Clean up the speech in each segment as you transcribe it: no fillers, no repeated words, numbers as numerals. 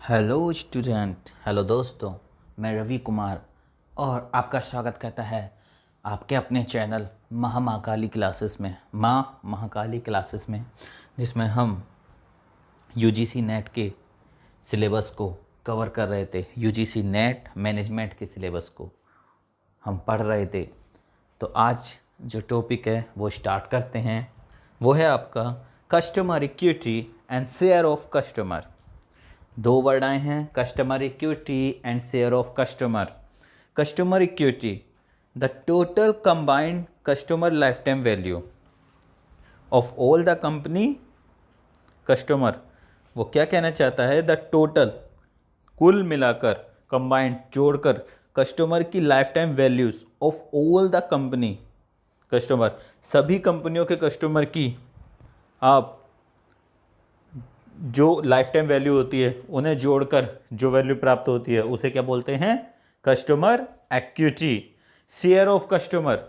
Hello student, hello दोस्तों। मैं रवि कुमार और आपका स्वागत करता है आपके अपने चैनल महाकाली क्लासेस में, माँ महाकाली क्लासेस में, जिसमें हम यूजीसी नेट के सिलेबस को कवर कर रहे थे। यूजीसी नेट मैनेजमेंट के सिलेबस को हम पढ़ रहे थे। तो आज जो टॉपिक है वो स्टार्ट करते हैं। वो है आपका customer equity and share of customer. दो वर्ड आए हैं, customer equity and share of customer. Customer equity, the total combined customer life time value of all the company customer. वो क्या कहना चाहता है? द टोटल, कुल मिलाकर, कंबाइंड जोड़कर, कस्टमर की life time values of all the company customer, सभी कंपनियों के कस्टमर की आप जो लाइफ टाइम वैल्यू होती है उन्हें जोड़कर जो वैल्यू प्राप्त होती है उसे क्या बोलते हैं? Customer equity. Share of customer,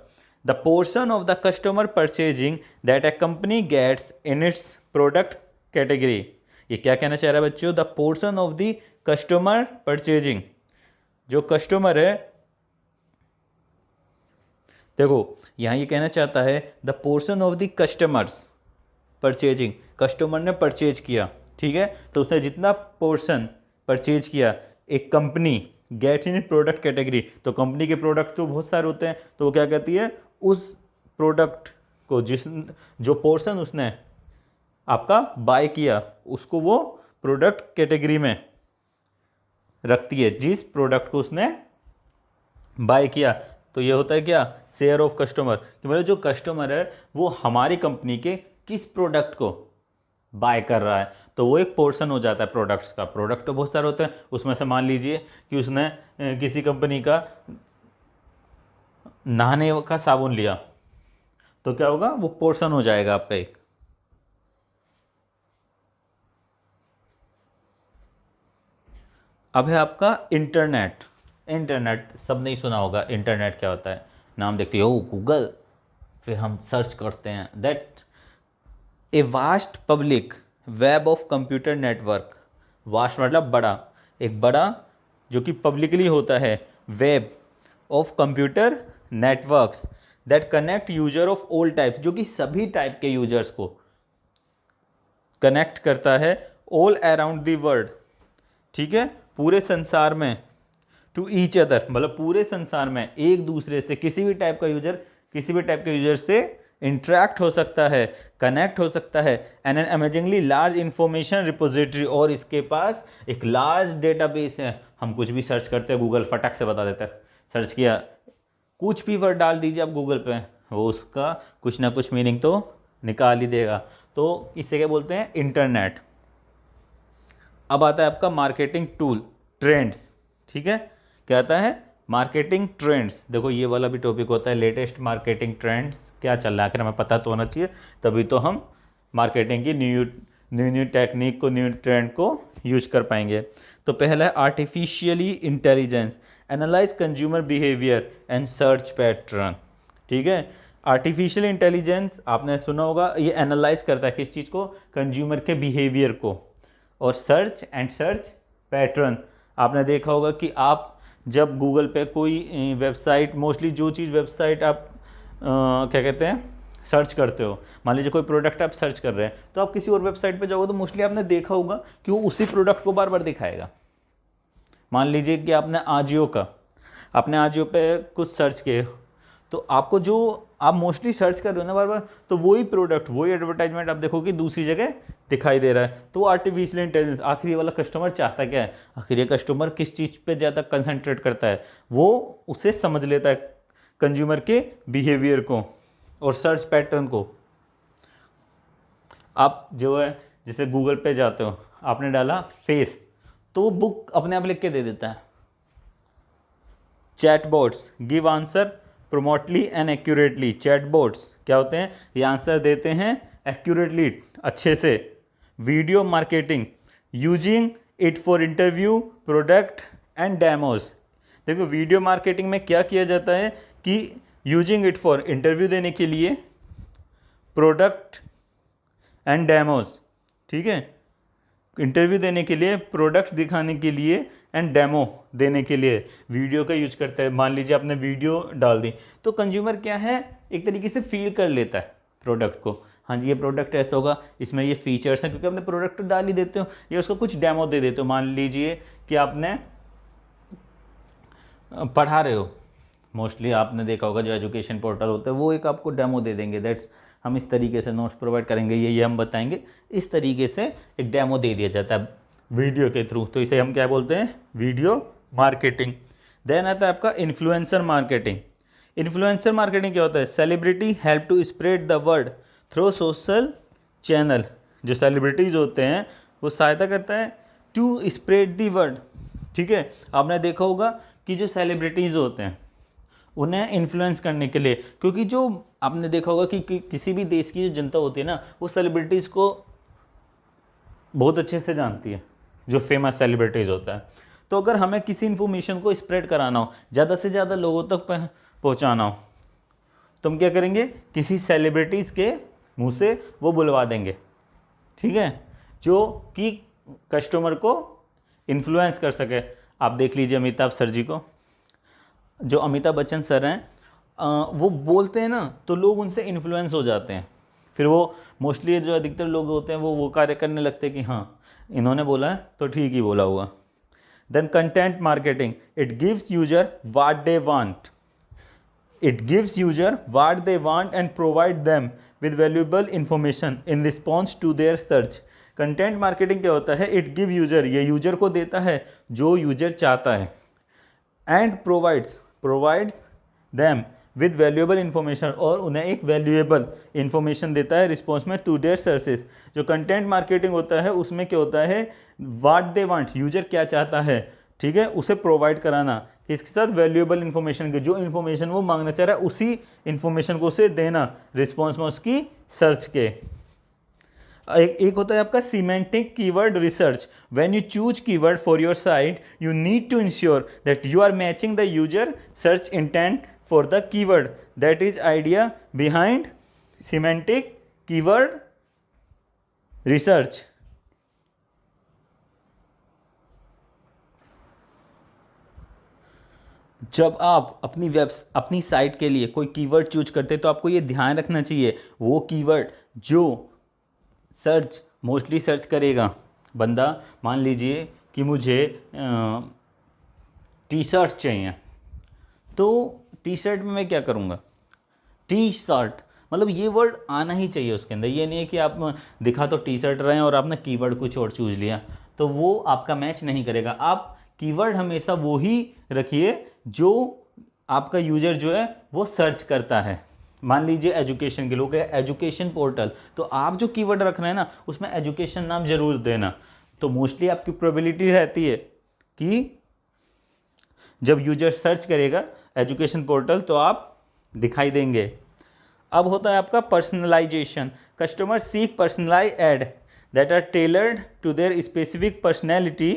the portion of the customer purchasing that a company gets in its product category. ये क्या कहना चाह रहा है बच्चों? The portion of the customer purchasing, जो कस्टमर है, देखो यहाँ ये कहना चाहता है the portion of the customers purchasing, customer ने परचेज किया, ठीक है, तो उसने जितना पोर्शन परचेज किया एक company get in product category, तो कंपनी के प्रोडक्ट तो बहुत सारे होते हैं, तो वो क्या कहती है? उस प्रोडक्ट को जो पोर्शन उसने आपका बाय किया उसको वो प्रोडक्ट कैटेगरी में रखती है, जिस प्रोडक्ट को उसने बाय किया। तो ये होता है क्या? शेयर ऑफ कस्टमर, कि मतलब जो कस्टमर है वो हमारी कंपनी के किस प्रोडक्ट को बाय कर रहा है, तो वो एक पोर्शन हो जाता है प्रोडक्ट्स का। प्रोडक्ट तो बहुत सारे होते हैं, उसमें से मान लीजिए कि उसने किसी कंपनी का नहाने का साबुन लिया, तो क्या होगा? वो पोर्शन हो जाएगा आपका एक। अब है आपका इंटरनेट। इंटरनेट सब नहीं सुना होगा, इंटरनेट क्या होता है? नाम देखते हो गूगल, फिर हम सर्च करते हैं that a vast public web of computer network. Vast मतलब बड़ा, एक बड़ा जो कि पब्लिकली होता है, web of computer networks that connect user of all type, जो कि सभी टाइप के यूजर्स को कनेक्ट करता है, ऑल अराउंड द वर्ल्ड, ठीक है, पूरे संसार में, टू ईच अदर मतलब पूरे संसार में एक दूसरे से किसी भी टाइप का यूजर किसी भी टाइप के यूजर से इंटरेक्ट हो सकता है, कनेक्ट हो सकता है। And an amazingly large information repository, और इसके पास एक लार्ज डेटाबेस है। हम कुछ भी सर्च करते हैं, गूगल फटक से बता देता है। सर्च किया, कुछ भी वर्ड डाल दीजिए आप गूगल पे, वो उसका कुछ ना कुछ मीनिंग तो निकाल ही देगा। तो इसे क्या बोलते हैं? इंटरनेट। अब आता है आपका मार्केटिंग टूल, ट्रेंड्स, ठीक है। क्या आता है? Marketing trends. देखो ये वाला भी टॉपिक होता है, लेटेस्ट मार्केटिंग ट्रेंड्स क्या चल रहा है, आखिर हमें पता तो होना चाहिए, तभी तो हम मार्केटिंग की न्यू न्यू टेक्निक को, न्यू ट्रेंड को यूज कर पाएंगे। तो पहला है artificially intelligence, analyse consumer behaviour and search pattern, ठीक है। आर्टिफिशियल इंटेलिजेंस आपने सुना होगा, ये एनालाइज करता है किस चीज़ को? कंज्यूमर के बिहेवियर को। और सर्च एंड सर्च पैटर्न, आपने देखा होगा कि आप जब गूगल पे कोई वेबसाइट, मोस्टली जो चीज़ वेबसाइट आप क्या कहते हैं सर्च करते हो, मान लीजिए कोई प्रोडक्ट आप सर्च कर रहे हैं, तो आप किसी और वेबसाइट पे जाओगे तो मोस्टली आपने देखा होगा कि वो उसी प्रोडक्ट को बार बार दिखाएगा। मान लीजिए कि आपने आजियो पे कुछ सर्च किए, तो आपको जो आप मोस्टली सर्च कर रहे हो ना बार बार, तो वही प्रोडक्ट, वही एडवर्टाइजमेंट आप देखोगे दूसरी जगह दिखाई दे रहा है। तो आर्टिफिशियल इंटेलिजेंस, आखिर ये वाला कस्टमर चाहता क्या है, आखिर ये कस्टमर किस चीज़ पे ज़्यादा कंसंट्रेट करता है, वो उसे समझ लेता है, कंज्यूमर के बिहेवियर को और सर्च पैटर्न को। आप जो है जैसे गूगल पे जाते हो, आपने डाला फेस, तो वो बुक अपने आप लिख के दे देता है। Chatbots give answer promptly and accurately. Chatbots क्या होते हैं? ये आंसर देते हैं एक्यूरेटली, अच्छे से। Video marketing using it for interview, product and demos. देखो वीडियो मार्केटिंग में क्या किया जाता है कि यूजिंग इट फॉर इंटरव्यू देने के लिए, प्रोडक्ट एंड डेमोज, ठीक है, इंटरव्यू देने के लिए, प्रोडक्ट दिखाने के लिए एंड डेमो देने के लिए वीडियो का यूज करता है। मान लीजिए आपने वीडियो डाल दी तो कंज्यूमर क्या है, एक तरीके से फील कर लेता है प्रोडक्ट को, हाँ जी ये प्रोडक्ट ऐसा होगा, इसमें ये फीचर्स हैं, क्योंकि आपने प्रोडक्ट डाल ही देते हो या उसको कुछ डेमो दे देते हो। मान लीजिए कि आपने पढ़ा रहे हो, मोस्टली आपने देखा होगा जो एजुकेशन पोर्टल होता है वो एक आपको डेमो दे देंगे, दैट्स हम इस तरीके से नोट्स प्रोवाइड करेंगे, ये हम बताएंगे, इस तरीके से एक डेमो दे दिया जाता है वीडियो के थ्रू। तो इसे हम क्या बोलते हैं, वीडियो मार्केटिंग। देन आता है आपका इन्फ्लुएंसर मार्केटिंग। इन्फ्लुएंसर मार्केटिंग क्या होता है, celebrity help to spread the word through social channel. जो सेलिब्रिटीज होते हैं वो सहायता करता है टू स्प्रेड द वर्ड, ठीक है। आपने देखा होगा कि जो सेलिब्रिटीज़ होते हैं उन्हें इन्फ्लुएंस करने के लिए, क्योंकि जो आपने देखा होगा कि किसी भी देश की जो जनता होती है ना वो सेलिब्रिटीज़ को बहुत अच्छे से जानती है, जो फेमस सेलिब्रिटीज़ होता है। तो अगर हमें किसी इन्फॉर्मेशन को स्प्रेड कराना हो, ज़्यादा से ज़्यादा लोगों तक पहुंचाना हो, तो हम क्या करेंगे, किसी सेलिब्रिटीज़ के मुंह से वो बुलवा देंगे, ठीक है, जो कि कस्टमर को इन्फ्लुएंस कर सके। आप देख लीजिए अमिताभ सर जी को, जो अमिताभ बच्चन सर हैं वो बोलते हैं ना तो लोग उनसे इन्फ्लुएंस हो जाते हैं, फिर वो मोस्टली जो अधिकतर लोग होते हैं वो कार्य करने लगते हैं कि हाँ इन्होंने बोला है तो ठीक ही बोला हुआ। Then content marketing, it gives user what they want, it gives user what they want and provide them with valuable information in response to their search. Content marketing क्या होता है, इट गिव यूजर, ये user को देता है जो user चाहता है, and provides them with valuable information, और उन्हें एक वैल्यूएबल इंफॉर्मेशन देता है रिस्पॉन्स में टू देयर सर्चेस। जो कंटेंट मार्केटिंग होता है उसमें क्या होता है, व्हाट दे वांट, यूजर क्या चाहता है, ठीक है, उसे प्रोवाइड कराना, इसके साथ वैल्यूएबल इंफॉर्मेशन के, जो इन्फॉर्मेशन वो मांगना चाह रहा है उसी इन्फॉर्मेशन को उसे देना रिस्पॉन्स में उसकी सर्च के। एक होता है आपका semantic keyword research. When you choose keyword for your site you need to ensure that you are matching the user search intent for the keyword, that is idea behind semantic keyword research. जब आप अपनी site के लिए कोई keyword choose करते हैं तो आपको ये ध्यान रखना चाहिए, वो कीवर्ड जो सर्च मोस्टली सर्च करेगा बंदा, मान लीजिए कि मुझे टी शर्ट चाहिए, तो टी शर्ट में मैं क्या करूँगा, टी शर्ट, मतलब ये वर्ड आना ही चाहिए उसके अंदर। ये नहीं है कि आप दिखा तो टी शर्ट रहे हैं और आपने कीवर्ड कुछ और चूज लिया, तो वो आपका मैच नहीं करेगा। आप कीवर्ड हमेशा वो ही रखिए जो आपका यूजर जो है वो सर्च करता है। मान लीजिए एजुकेशन के लोग है, एजुकेशन पोर्टल, तो आप जो कीवर्ड रख रहे हैं ना उसमें एजुकेशन नाम जरूर देना, तो मोस्टली आपकी प्रोबेबिलिटी रहती है कि जब यूजर सर्च करेगा एजुकेशन पोर्टल तो आप दिखाई देंगे। अब होता है आपका personalisation. Customer seek personalise ad that are tailored to their specific personality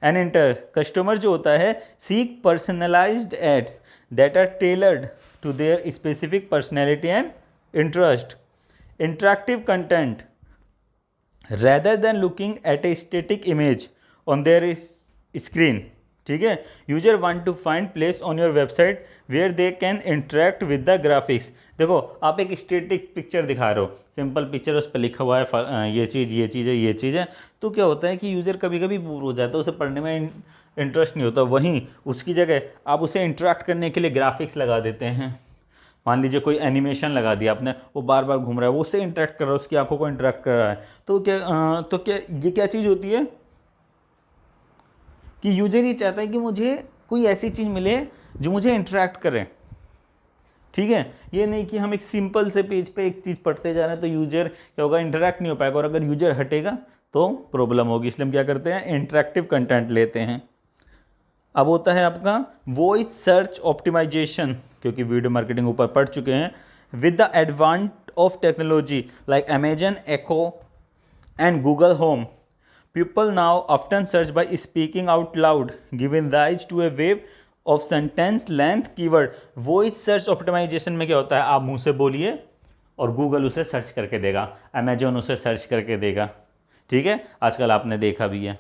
and inter. Customer जो होता है seek personalised ads that are tailored to their specific personality and interest. Interactive content, rather than looking at a static image on their screen, ठीक है, user want to find place on your website where they can interact with the graphics. देखो आप एक static picture दिखा रहे हो, simple picture, उस पर लिखा हुआ है ये चीज़ है ये चीज़ है, तो क्या होता है कि यूज़र कभी कभी बोर हो जाता है, उसे पढ़ने में इंटरेस्ट नहीं होता। वहीं उसकी जगह आप उसे इंटरेक्ट करने के लिए ग्राफिक्स लगा देते हैं। मान लीजिए कोई एनिमेशन लगा दिया आपने, वो बार बार घूम रहा है, वो उससे इंटरेक्ट कर रहा है, उसकी आंखों को इंटरेक्ट कर रहा है, तो क्या ये क्या चीज़ होती है कि यूजर ये चाहता है कि मुझे कोई ऐसी चीज़ मिले जो मुझे इंटरेक्ट करे, ठीक है। ये नहीं कि हम एक सिंपल से पेज पे एक चीज़ पढ़ते जा रहे हैं तो यूजर क्या होगा, इंटरेक्ट नहीं हो पाएगा, और अगर यूजर हटेगा तो प्रॉब्लम होगी। इसलिए हम क्या करते हैं, इंटरेक्टिव कंटेंट लेते हैं। अब होता है आपका वॉइस सर्च ऑप्टिमाइजेशन, क्योंकि वीडियो मार्केटिंग ऊपर पढ़ चुके हैं। With the एडवांट of technology like Amazon echo and Google home, people now often search by speaking out loud, giving rise to a wave of sentence length keyword। Voice search optimisation में क्या होता है, आप मुंह से बोलिए और गूगल उसे सर्च करके देगा, अमेजोन उसे सर्च करके देगा, ठीक है, आजकल आपने देखा भी है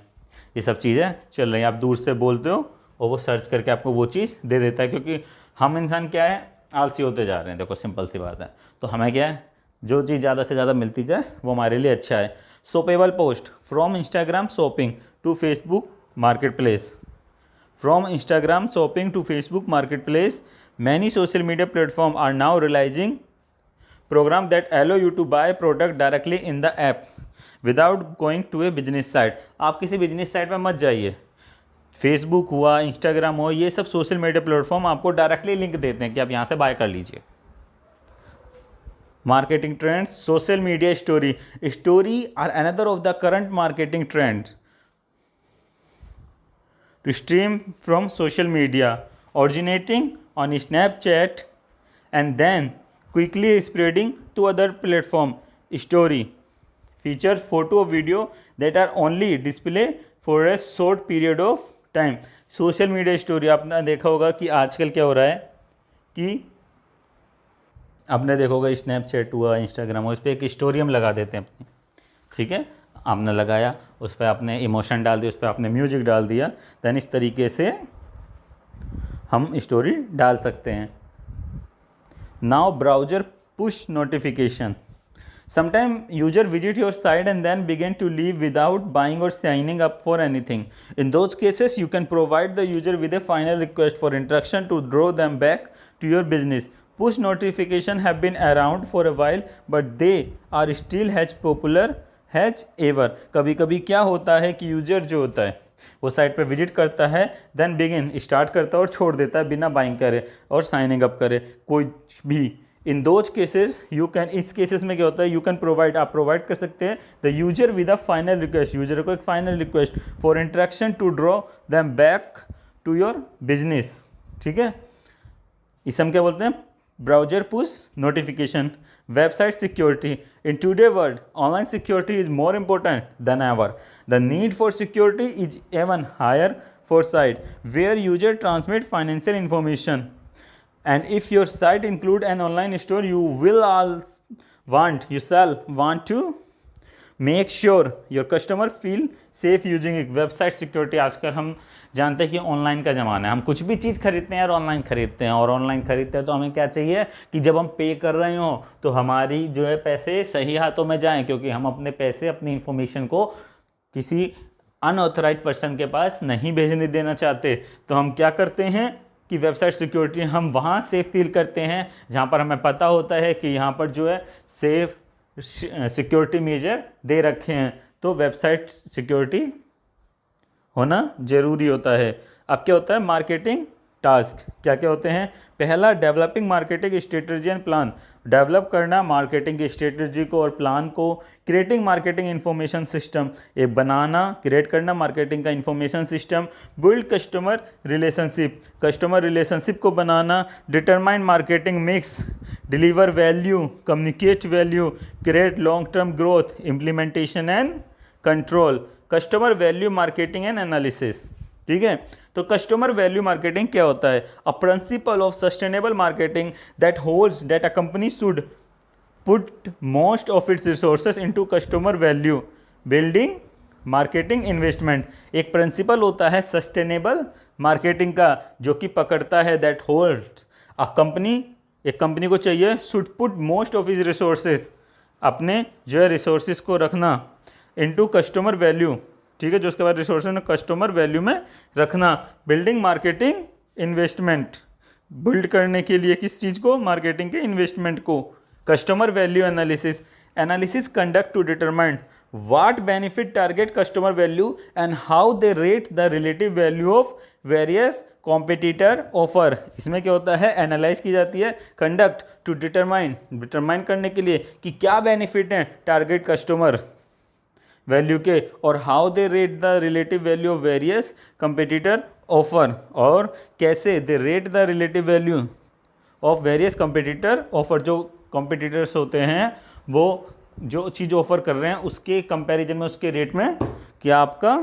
ये सब चीज़ें चल रही हैं। आप दूर से बोलते हो और वो सर्च करके आपको वो चीज़ दे देता है, क्योंकि हम इंसान क्या है, आलसी होते जा रहे हैं। देखो सिंपल सी बात है, तो हमें क्या है, जो चीज़ ज़्यादा से ज़्यादा मिलती जाए वो हमारे लिए अच्छा है। Shoppable post from Instagram shopping to Facebook marketplace. From Instagram shopping to Facebook marketplace, many social media platforms are now realizing program that allow you to buy product directly in the app without going to a business site. आप किसी business site में मत जाइए। Facebook हुआ, Instagram हुआ, ये सब social media platform आपको डायरेक्टली लिंक देते हैं कि आप यहाँ से बाय कर लीजिए। Marketing trends, social media story are another of the current marketing trends to stream from social media, originating on Snapchat and then quickly spreading to other platform. Story feature photo or video that are only display for a short period of time. Social media story आपने देखा होगा कि आजकल क्या हो रहा है कि आपने देखा होगा स्नैपचैट हुआ, इंस्टाग्राम हुआ, इस पर एक स्टोरी हम लगा देते हैं अपनी, ठीक है, आपने लगाया, उस पर आपने इमोशन डाल दिया, उस पर आपने म्यूजिक डाल दिया, देन इस तरीके से हम स्टोरी डाल सकते हैं। Now browser push notification, sometime user visit your site and then begin to leave without buying or signing up for anything. In those cases you can provide the user with a final request for interaction to draw them back to your business. Push notification have been around for a while but they are still as popular as ever. कभी कभी क्या होता है कि user जो होता है वो साइट पर विजिट करता है, देन बिगिन स्टार्ट करता है और छोड़ देता है बिना बाइंग करे और साइनिंग अप करे कोई भी। In those cases you can, इस केसेस में क्या होता है, यू कैन प्रोवाइड, आप प्रोवाइड कर सकते हैं the user with a final request, user को एक final request for interaction to draw them back to your business. ठीक है, इसे हम क्या बोलते हैं, browser push notification. Website security. In today's world, online security is more important than ever. The need for security is even higher for sites where users transmit financial information. And if your site includes an online store, you shall want to make sure your customer feel safe using it. Website security, आजकल हम जानते हैं कि online का ज़माना है, हम कुछ भी चीज़ खरीदते हैं और ऑनलाइन खरीदते हैं, और ऑनलाइन खरीदते हैं तो हमें क्या चाहिए कि जब हम पे कर रहे हो तो हमारी जो है पैसे सही हाथों में जाएं, क्योंकि हम अपने पैसे, अपनी इंफॉर्मेशन को किसी अनऑथराइज पर्सन के पास नहीं भेजने देना चाहते। तो हम क्या करते हैं कि वेबसाइट सिक्योरिटी हम वहाँ सेफ फील करते हैं जहाँ पर हमें पता होता है कि यहाँ पर जो है सेफ सिक्योरिटी मेजर दे रखे हैं। तो वेबसाइट सिक्योरिटी होना ज़रूरी होता है। अब क्या होता है, मार्केटिंग टास्क क्या क्या होते हैं। पहला, developing marketing strategy and plan, develop करना मार्केटिंग की स्ट्रेटजी को और प्लान को। क्रिएटिंग मार्केटिंग इन्फॉर्मेशन सिस्टम, एक बनाना, क्रिएट करना मार्केटिंग का information system. Build customer relationship, customer relationship को बनाना। Determine marketing mix, deliver value, communicate value, create long term growth, implementation and control. Customer value marketing and analysis, ठीक है। तो customer value marketing क्या होता है, a principle of sustainable marketing that holds that a company should put most of its resources into customer value building marketing investment. एक principal होता है sustainable marketing का जो कि पकड़ता है दैट होल्ड्स अ कंपनी, एक कंपनी को चाहिए should put most of is resources, अपने जो है रिसोर्सेज को रखना इनटू कस्टमर वैल्यू, ठीक है, जो उसके बाद रिसोर्सेज ने कस्टमर वैल्यू में रखना। बिल्डिंग मार्केटिंग इन्वेस्टमेंट, बिल्ड करने के लिए किस चीज़ को, मार्केटिंग के इन्वेस्टमेंट को। Customer value analysis, analysis conduct to determine what benefit target customer value and how they rate the relative value of various competitor offer. इसमें क्या होता है, एनालाइज की जाती है, कंडक्ट टू डिटरमाइन, डिटरमाइन करने के लिए कि क्या बेनिफिट हैं टारगेट कस्टमर वैल्यू के, और how they rate the relative value of various competitor offer, और कैसे they rate the relative value of various competitor offer. जो कंपिटिटर्स होते हैं वो जो चीज़ ऑफर कर रहे हैं उसके कंपैरिजन में, उसके रेट में क्या आपका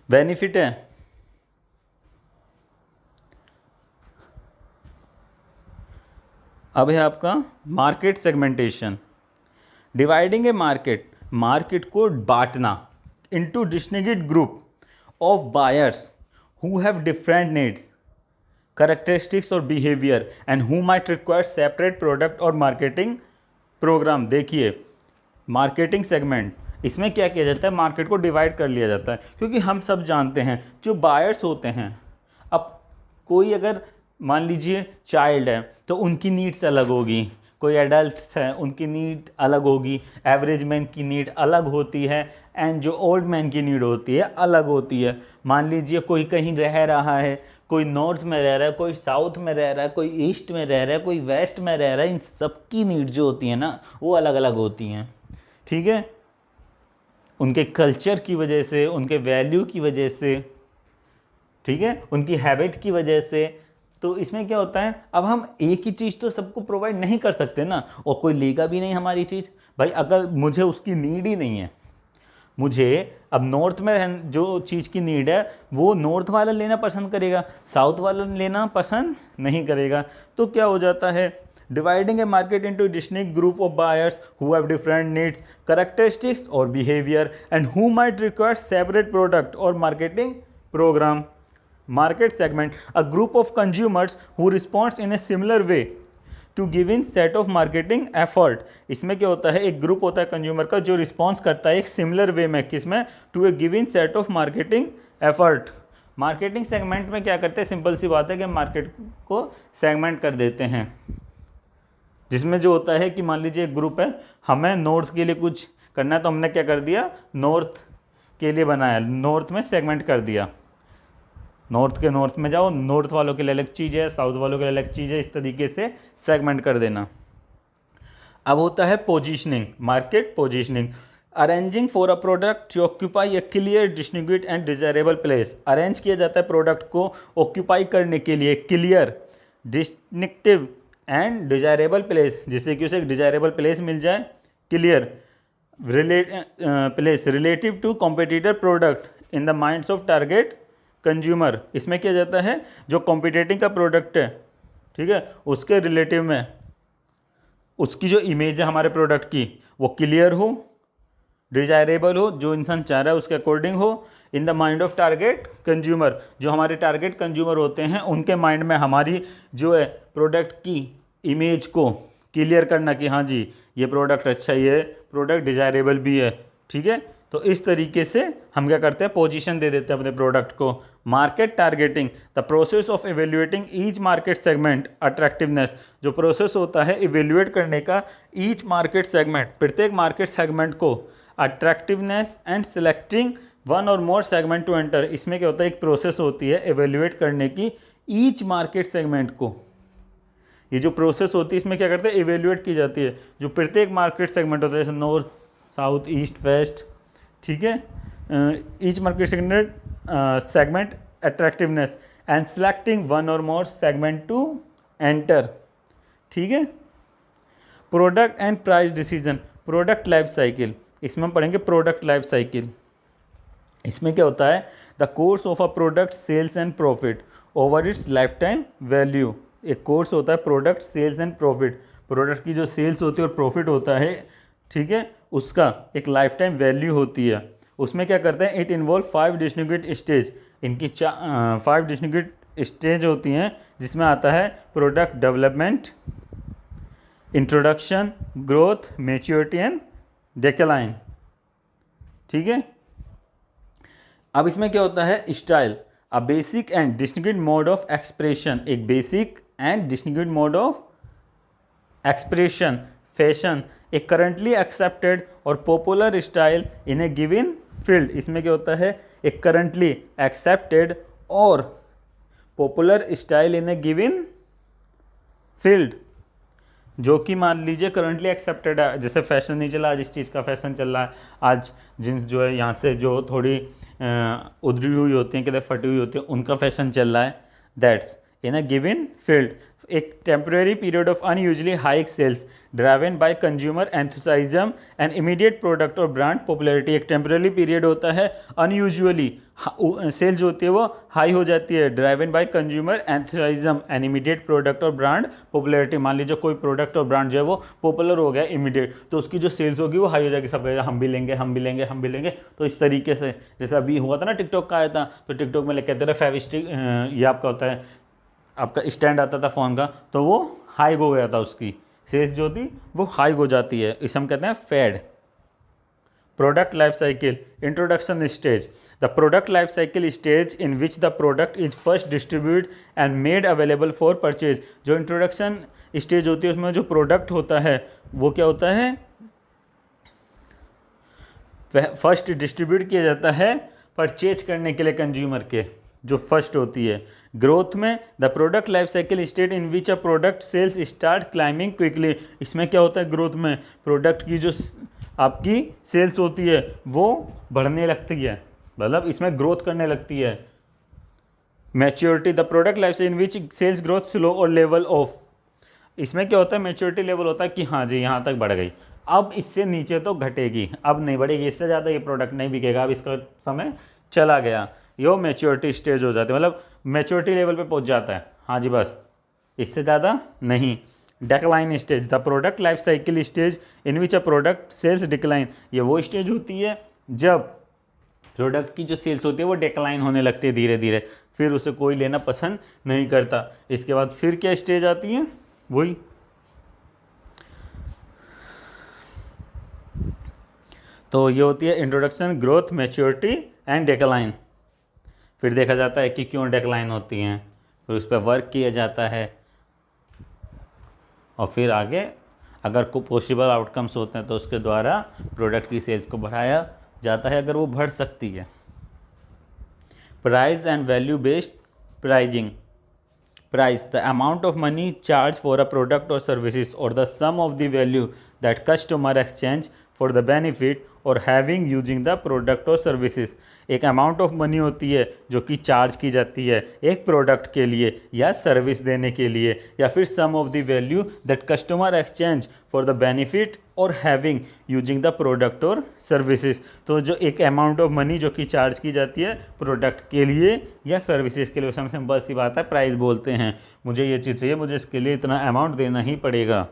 बेनिफिट है। अब है आपका market segmentation, dividing a market market को बांटना into distinct group of buyers who have different needs, characteristics और behaviour and who might require separate product और मार्केटिंग प्रोग्राम। देखिए मार्केटिंग सेगमेंट, इसमें क्या किया जाता है, मार्केट को डिवाइड कर लिया जाता है, क्योंकि हम सब जानते हैं जो बायर्स होते हैं, अब कोई अगर मान लीजिए चाइल्ड है तो उनकी नीड्स अलग होगी, कोई एडल्ट है उनकी नीड अलग होगी, एवरेज मैन की नीड अलग होती है, एंड जो ओल्ड मैन की नीड होती है अलग होती है। मान लीजिए कोई कहीं रह रहा है, कोई नॉर्थ में रह रहा है, कोई साउथ में रह रहा है, कोई ईस्ट में रह रहा है, कोई वेस्ट में रह रहा है, इन सबकी नीड जो होती है ना वो अलग अलग होती हैं, ठीक है, उनके कल्चर की वजह से, उनके वैल्यू की वजह से, ठीक है, उनकी हैबिट की वजह से। तो इसमें क्या होता है, अब हम एक ही चीज़ तो सबको प्रोवाइड नहीं कर सकते ना, और कोई लेगा भी नहीं हमारी चीज़। भाई अगर मुझे उसकी नीड ही नहीं है, मुझे अब नॉर्थ में जो चीज़ की नीड है वो नॉर्थ वाला लेना पसंद करेगा, साउथ वाला लेना पसंद नहीं करेगा। तो क्या हो जाता है, dividing a market into distinct group of buyers who have different needs, characteristics और behaviour and who might require separate product और marketing program. Market segment, a group of consumers who responds in a similar way to given set of marketing effort। इसमें क्या होता है, एक group होता है consumer का जो रिस्पॉन्स करता है एक सिमिलर वे में, किसमें, to a given set of marketing effort. Marketing segment में क्या करते हैं, सिंपल सी बात है कि मार्केट को सेगमेंट कर देते हैं, जिसमें जो होता है कि मान लीजिए एक ग्रुप है, हमें नॉर्थ के लिए कुछ करना है तो हमने क्या कर दिया, नॉर्थ के लिए बनाया, नॉर्थ में सेगमेंट कर दिया, नॉर्थ के नॉर्थ में जाओ, नॉर्थ वालों के लिए अलग चीज़ है, साउथ वालों के लिए अलग चीज़ है, इस तरीके से सेगमेंट कर देना। अब होता है positioning, market positioning, arranging for a product to occupy a clear distinguished and desirable place. Arrange किया जाता है प्रोडक्ट को ऑक्यूपाई करने के लिए clear, distinctive and desirable place, जिससे कि उसे एक डिजायरेबल प्लेस मिल जाए, clear place relative to competitor product in the minds of target consumer. इसमें क्या जाता है, जो कॉम्पिटिटिंग का प्रोडक्ट है, ठीक है, उसके रिलेटिव में उसकी जो इमेज है हमारे प्रोडक्ट की वो क्लियर हो, डिजायरेबल हो, जो इंसान चाह रहा है उसके अकॉर्डिंग हो, in the mind of target consumer, जो हमारे टारगेट कंज्यूमर होते हैं उनके माइंड में हमारी जो है प्रोडक्ट की इमेज को क्लियर करना कि हाँ जी ये प्रोडक्ट अच्छा ही है, प्रोडक्ट डिजायरेबल भी है, ठीक है। तो इस तरीके से हम क्या करते हैं, पोजीशन दे देते हैं अपने प्रोडक्ट को। Market targeting, the process of evaluating each market segment attractiveness, जो प्रोसेस होता है इवेल्युएट करने का ईच मार्केट सेगमेंट, प्रत्येक मार्केट सेगमेंट को, अट्रैक्टिवनेस एंड सिलेक्टिंग वन और मोर सेगमेंट टू एंटर। इसमें क्या होता है, एक प्रोसेस होती है इवेल्युएट करने की ईच मार्केट सेगमेंट को। ये जो प्रोसेस होती है इसमें क्या करते हैं, इवेल्युएट की जाती है जो प्रत्येक मार्केट सेगमेंट होता है, जैसे नॉर्थ साउथ ईस्ट वेस्ट, ठीक है, each market segment attractiveness and selecting one और मोर सेगमेंट टू एंटर, ठीक है। Product and price decision, product life cycle, इसमें हम पढ़ेंगे प्रोडक्ट लाइफ साइकिल। इसमें क्या होता है, the course of a product sales and profit over its life time value. एक कोर्स होता है product sales and profit, product की जो सेल्स होती है और प्रॉफिट होता है, ठीक है, उसका एक लाइफ टाइम वैल्यू होती है। उसमें क्या करते हैं, इट इन्वॉल्व 5 डिस्टिंक्ट स्टेज, इनकी 5 डिस्टिंक्ट स्टेज होती हैं, जिसमें आता है product development, introduction, growth, maturity and decline, ठीक है। अब इसमें क्या होता है, style, a basic and distinct mode of expression, एक basic and distinct mode of expression, fashion, एक करंटली एक्सेप्टेड और popular style in a given field. इसमें क्या होता है, एक करंटली एक्सेप्टेड और popular style in a given field, जो कि मान लीजिए करंटली एक्सेप्टेड है, जैसे फैशन नहीं चला, आज इस चीज़ का फैशन चल रहा है, आज जीन्स जो है यहाँ से जो थोड़ी उधरी हुई होती हैं, कितने फटी हुई होती है, उनका फैशन चल रहा है, that's in a given field. एक temporary period of unusually high sales driven by consumer enthusiasm and immediate product और ब्रांड पॉपुलैरिटी। एक टेम्परेरी पीरियड होता है अनयूजुअली सेल जो होती है वो हाई हो जाती है, driven by consumer enthusiasm and immediate product और ब्रांड पॉपुलैरिटी। मान लीजिए कोई प्रोडक्ट और ब्रांड जो है वो पॉपुलर हो गया इमीडिएट, तो उसकी जो सेल्स होगी वो हाई हो जाएगी, सब कहेगा हम भी लेंगे हम भी लेंगे हम भी लेंगे। तो इस तरीके से जैसे अभी हुआ था ना टिकटॉक का आया था, तो टिकटॉक में कहते थे फेविस्टिक, ये आपका होता है आपका स्टैंड आता था फ़ोन का, तो वो हाई हो गया था, उसकी सेल्स जो थी वो हाई हो जाती है, इसे हम कहते हैं fad. Product life cycle introduction stage, the product life cycle stage in which the product is first distribute and made available for purchase. जो इंट्रोडक्शन स्टेज होती है उसमें जो प्रोडक्ट होता है वो क्या होता है, फर्स्ट डिस्ट्रीब्यूट किया जाता है परचेज करने के लिए कंज्यूमर के, जो फर्स्ट होती है। ग्रोथ में the product life cycle state in which a product sales start climbing quickly. इसमें क्या होता है ग्रोथ में, प्रोडक्ट की जो आपकी सेल्स होती है वो बढ़ने लगती है, मतलब इसमें ग्रोथ करने लगती है। Maturity the product life cycle in which sales growth slow or level off. इसमें क्या होता है मैच्योरिटी लेवल होता है कि हाँ जी यहाँ तक बढ़ गई, अब इससे नीचे तो घटेगी, अब नहीं बढ़ेगी, इससे ज़्यादा ये प्रोडक्ट नहीं बिकेगा, अब इसका समय चला गया, यो मैच्योरिटी स्टेज हो जाती है, मतलब मैच्योरिटी लेवल पे पहुंच जाता है, हाँ जी बस इससे ज़्यादा नहीं। Decline stage the product life cycle stage in which a product sales decline. ये वो स्टेज होती है जब प्रोडक्ट की जो सेल्स होती है वो डिक्लाइन होने लगती है धीरे धीरे, फिर उसे कोई लेना पसंद नहीं करता। इसके बाद फिर क्या स्टेज आती है, वही तो ये होती है introduction, growth, maturity and decline. फिर देखा जाता है कि क्यों डिक्लाइन होती हैं, फिर उस पर वर्क किया जाता है, और फिर आगे अगर कोई पॉसिबल आउटकम्स होते हैं तो उसके द्वारा प्रोडक्ट की सेल्स को बढ़ाया जाता है अगर वो बढ़ सकती है। Price and value based pricing. Price the amount of money charge for a product और services or the sum of the value that customer exchange for the benefit और हैविंग यूजिंग द प्रोडक्ट और services. एक amount of money होती है जो कि charge की जाती है एक प्रोडक्ट के लिए या सर्विस देने के लिए, या फिर sum of the value that customer exchange for the benefit और हैविंग यूजिंग द प्रोडक्ट और सर्विसेज। तो जो एक अमाउंट ऑफ मनी जो कि चार्ज की जाती है प्रोडक्ट के लिए या सर्विसेज के लिए, उसमें सिंपल सी बात है प्राइस बोलते हैं, मुझे ये चीज़ चाहिए, मुझे इसके लिए इतना अमाउंट देना ही पड़ेगा।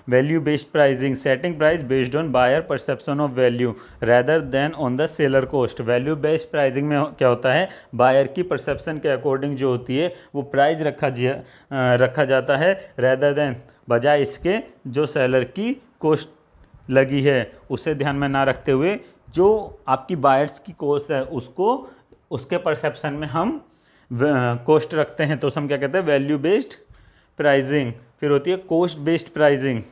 Value based pricing setting price based on buyer perception of value rather than on the seller cost. Value based pricing में क्या होता है, बायर की परसेप्शन के अकॉर्डिंग जो होती है वो प्राइस रखा जाता है, रैदर देन बजाय इसके जो सेलर की कॉस्ट लगी है उसे ध्यान में ना रखते हुए जो आपकी बायर्स की कॉस्ट है उसको उसके परसेप्शन में हम कॉस्ट रखते हैं, तो हम क्या कहते हैं वैल्यू बेस्ड प्राइसिंग। फिर होती है कॉस्ट बेस्ड प्राइसिंग।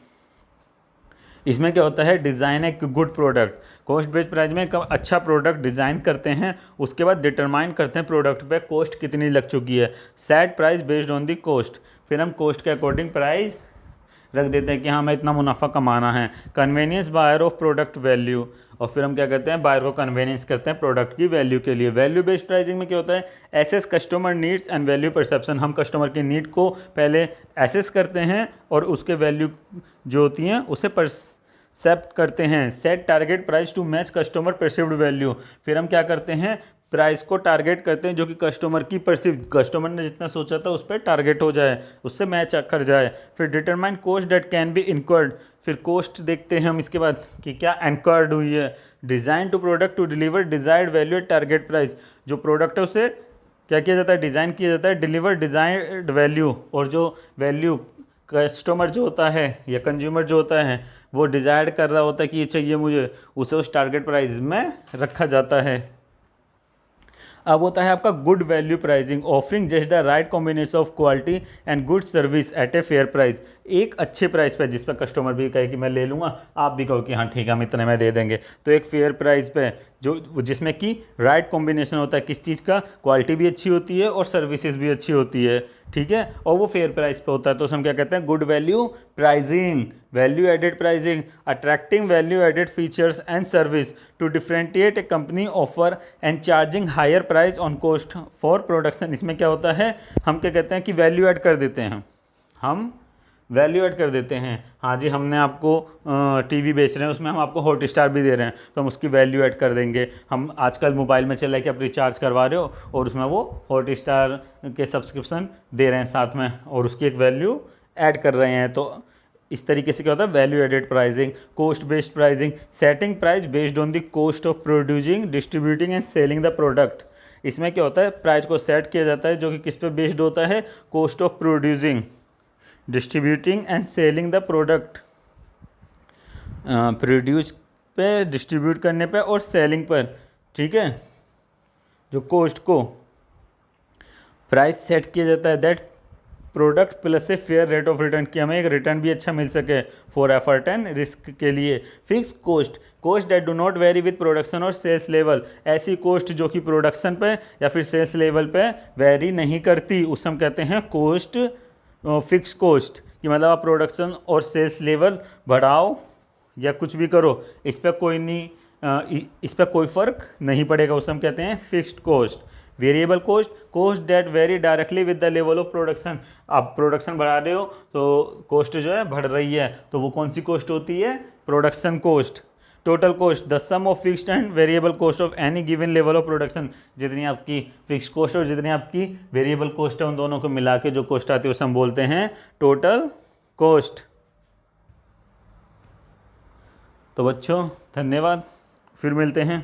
इसमें क्या होता है, डिज़ाइन एक good product. Cost based price में एक अच्छा प्रोडक्ट डिज़ाइन करते हैं, उसके बाद डिटरमाइन करते हैं प्रोडक्ट पे कॉस्ट कितनी लग चुकी है। Set price based on the cost, फिर हम कॉस्ट के अकॉर्डिंग प्राइस रख देते हैं कि हाँ हमें इतना मुनाफा कमाना है। Convenience buyer of product value, और फिर हम क्या करते हैं बायर को कन्वीनियंस करते हैं प्रोडक्ट की वैल्यू के लिए। वैल्यू बेस्ड प्राइसिंग में क्या होता है, assess customer needs and value perception. हम कस्टमर की नीड को पहले एसेस करते हैं और उसके वैल्यू जो होती हैं उसे परसेप्ट करते हैं। Set target price to match customer perceived value, फिर हम क्या करते हैं प्राइस को टारगेट करते हैं जो कि कस्टमर की परसिव, कस्टमर ने जितना सोचा था उस पर टारगेट हो जाए, उससे मैच कर जाए। फिर determine cost date can be incurred, फिर कॉस्ट देखते हैं हम इसके बाद कि क्या इनकर्ड हुई है। Design to product to deliver desired value at target price, जो प्रोडक्ट है उसे क्या किया जाता है डिज़ाइन किया जाता है डिलीवर डिजायर्ड वैल्यू, और जो वैल्यू कस्टमर जो होता है या कंज्यूमर जो होता है वो डिज़ायर्ड कर रहा होता है कि ये चाहिए मुझे, उसे उस टारगेट प्राइस में रखा जाता है। अब होता है आपका good value pricing, offering just the right combination of quality and good service eight a fair price. एक अच्छे प्राइस पे जिस पर कस्टमर भी कहे कि मैं ले लूँगा, आप भी कहो कि हाँ ठीक है हम इतने में दे देंगे, तो एक फेयर प्राइस पे जो जिसमें कि राइट कॉम्बिनेशन होता है किस चीज़ का, क्वालिटी भी अच्छी होती है और सर्विसेज भी अच्छी होती है, ठीक है, और वो फेयर प्राइस पे होता है, तो हम क्या कहते हैं good value pricing. Value added pricing, attracting value added features and service to differentiate a company offer and charging higher price on cost for production. इसमें क्या होता है हम क्या कहते हैं कि वैल्यू ऐड कर देते हैं, हम वैल्यू ऐड कर देते हैं। हाँ जी, हमने आपको टीवी बेच रहे हैं, उसमें हम आपको हॉटस्टार भी दे रहे हैं, तो हम उसकी वैल्यू ऐड कर देंगे। हम आजकल मोबाइल में चल रहा है कि आप रिचार्ज करवा रहे हो और उसमें वो हॉटस्टार के सब्सक्रिप्शन दे रहे हैं साथ में, और उसकी एक वैल्यू ऐड कर रहे हैं। तो इस तरीके से क्या होता है, value added pricing. Cost based pricing, setting price based on the cost of producing, distributing and selling the product. इसमें क्या होता है, प्राइस को सेट किया जाता है जो कि किस पे बेस्ड होता है, cost of producing, distributing and selling the product. Produce पे, डिस्ट्रीब्यूट करने पे और सेलिंग पर, ठीक है, जो कोस्ट को प्राइस सेट किया जाता है, that product plus a fair rate of return, कि हमें एक रिटर्न भी अच्छा मिल सके फॉर एफर्ट एंड रिस्क के लिए। Fixed cost, cost that do not vary with production or sales level, ऐसी कोस्ट जो कि प्रोडक्शन पे या फिर सेल्स लेवल पे वेरी नहीं करती, उसे हम कहते हैं कोस्ट, फिक्स कोस्ट। कि मतलब आप प्रोडक्शन और सेल्स लेवल बढ़ाओ या कुछ भी करो, इस पर कोई नहीं, इस पर कोई फ़र्क नहीं पड़ेगा, उसे हम कहते हैं fixed cost. Variable cost, cost that vary directly with the level of production, आप प्रोडक्शन बढ़ा रहे हो तो कोस्ट जो है बढ़ रही है, तो वो कौन सी कोस्ट होती है, production cost. Total cost, the sum of fixed and variable cost of any given level of production, जितनी आपकी फिक्स कोस्ट और जितनी आपकी वेरिएबल कोस्ट है, उन दोनों को मिला के जो कोस्ट आती है उसे हम बोलते हैं टोटल कोस्ट। तो बच्चों धन्यवाद, फिर मिलते हैं।